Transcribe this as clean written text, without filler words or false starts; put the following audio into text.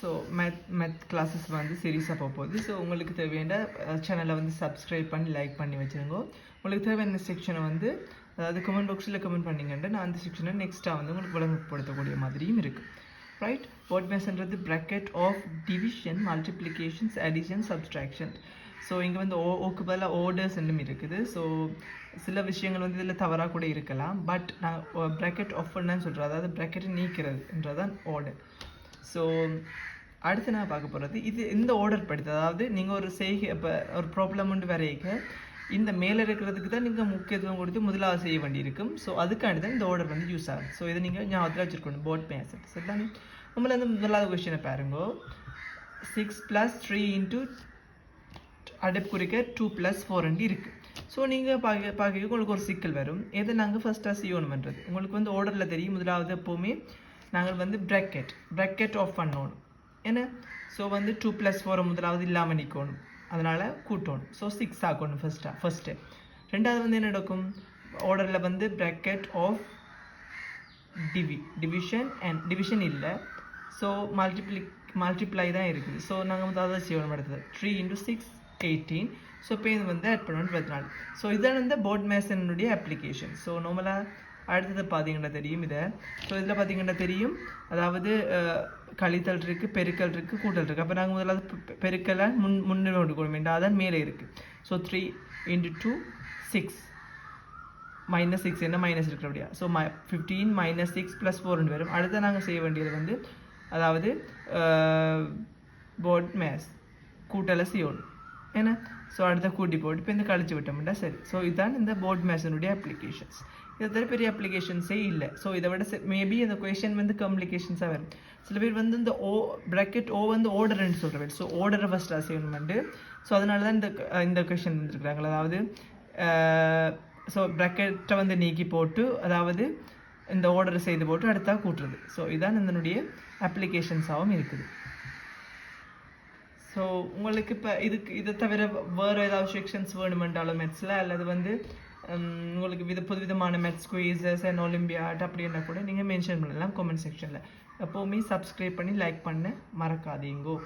So math classes வந்து சீரியஸாக போக போகுது. ஸோ உங்களுக்கு தேவையான சேனலை வந்து சப்ஸ்கிரைப் பண்ணி லைக் பண்ணி வச்சுருங்க. உங்களுக்கு தேவையான செக்ஷனை வந்து அதாவது கமெண்ட் பாக்ஸில் கமெண்ட் பண்ணிங்கன்னா நான் அந்த செக்ஷனை நெக்ஸ்ட்டாக வந்து உங்களுக்கு விளங்கப்படுத்தக்கூடிய மாதிரியும் இருக்குது. ரைட், வேர்ட் மேத்ஸ்ன்றது bracket of division, multiplications, addition, subtraction. So இங்கே வந்து ஓக்கு பதிலாக ஓர்டர்ஸ் ரெண்டும் இருக்குது. ஸோ சில விஷயங்கள் வந்து இதில் தவறாக கூட இருக்கலாம். பட் நான் bracket ஆஃப் பண்ணான்னு சொல்கிறேன், அதாவது ப்ராக்கெட்டை நீக்கிறதுன்றதான் ஆர்டர். ஸோ அடுத்து நான் பார்க்க போகிறது இந்த ஆர்டர் படித்து, அதாவது நீங்கள் ஒரு செய்கை இப்போ ஒரு ப்ராப்ளம் ஒன்று வரைக்க இந்த மேலே இருக்கிறதுக்கு தான் நீங்கள் முக்கியத்துவம் கொடுத்து முதலாவது செய்ய வேண்டியிருக்கும். ஸோ அதுக்காண்டி தான் இந்த ஆர்டர் வந்து யூஸ் ஆகும். ஸோ இதை நீங்கள் ஞாபகத்தில் வச்சுருக்கணும். போர்ட் மேத்ஸ் சரிதானே. நம்மள அந்த முதலாவது கொஸ்டினை பாருங்க. 6 + 3 × அடைப்பு குறிக்க 2 + 4 இருக்குது. ஸோ நீங்கள் பார்க்க உங்களுக்கு ஒரு சிக்கல் வரும். எதை நாங்கள் ஃபஸ்ட்டாக செய்யணும்ன்றது உங்களுக்கு வந்து ஆர்டரில் தெரியும். முதலாவது எப்போவுமே நாங்கள் வந்து ப்ராக்கெட் ஆஃப் பண்ணணும். ஏன்னா ஸோ வந்து 2 + 4 முதலாவது இல்லாமல் நிற்கணும், அதனால் கூட்டணும். ஸோ 6 ஆக்கணும் ஃபஸ்ட்டு. ரெண்டாவது வந்து என்ன நடக்கும், ஆர்டரில் வந்து bracket of division and division இல்லை, ஸோ மல்டிப்ளை தான் இருக்குது. ஸோ நாங்கள் வந்து அதை செய்யணும். அடுத்தது 3 × 6 18. ஸோ இப்போ இது வந்து ஆட் பண்ணணும் 24. ஸோ இதான் வந்து போர்ட் மேத்ஸினுடைய அப்ளிகேஷன். ஸோ நார்மலாக அடுத்தது பார்த்தீங்கன்னா தெரியும் இதை. ஸோ இதில் பார்த்தீங்கன்னா தெரியும், அதாவது கழித்தல் இருக்குது, பெருக்கல் இருக்குது, கூட்டல் இருக்குது. அப்போ நாங்கள் முதலாவது பெருக்கலை முன்னே கொண்டு வேண்டாம், அதான் மேலே இருக்குது. ஸோ 3 × 2 6 -6 என்ன மைனஸ் இருக்கிறபடியா. ஸோ 15 - 6 + 4 வரும். அடுத்து நாங்கள் செய்ய வேண்டியது வந்து அதாவது போர்ட் மேத்ஸ் கூட்டலை செய்யணும். ஏன்னா ஸோ அடுத்த கூட்டி போட்டு இப்போ இந்த கழிச்சு விட்டோம்டா சரி. ஸோ இதுதான் இந்த போர்ட் மேத்ஸினுடைய அப்ளிகேஷன்ஸ். இதை தவிர பெரிய அப்ளிகேஷன்ஸே இல்லை. ஸோ இதை விட மேபி இந்த கொஷின் வந்து காம்ப்ளிகேஷன்ஸாக வரும். சில பேர் வந்து இந்த ப்ராக்கெட் வந்து ஆர்டர்ன்னு சொல்கிறேன். ஸோ ஆர்டரை ஃபஸ்ட்டாக செய்யணுமெண்டு. ஸோ அதனால தான் இந்த கொஷின் வந்துருக்குறாங்களா, அதாவது ஸோ ப்ராக்கெட்டை வந்து நீக்கி போட்டு அதாவது இந்த ஆர்டரை செய்து போட்டு அடுத்தா கூட்டுறது. ஸோ இதுதான் இதனுடைய அப்ளிகேஷன்ஸாகவும் இருக்குது. ஸோ உங்களுக்கு இப்போ இதை தவிர வேறு ஏதாவது செக்ஷன்ஸ் வேணுமென்றாலும் மேத்ஸில், அல்லது வந்து உங்களுக்கு புதுவிதமான மேத்ஸ் குயிஸஸ் அண்ட் ஒலிம்பியாட் அப்படின்னா கூட நீங்கள் மென்ஷன் பண்ணலாம் கமெண்ட் செக்ஷனில். எப்போவுமே சப்ஸ்கிரைப் பண்ணி லைக் பண்ண மறக்காதீங்கோ.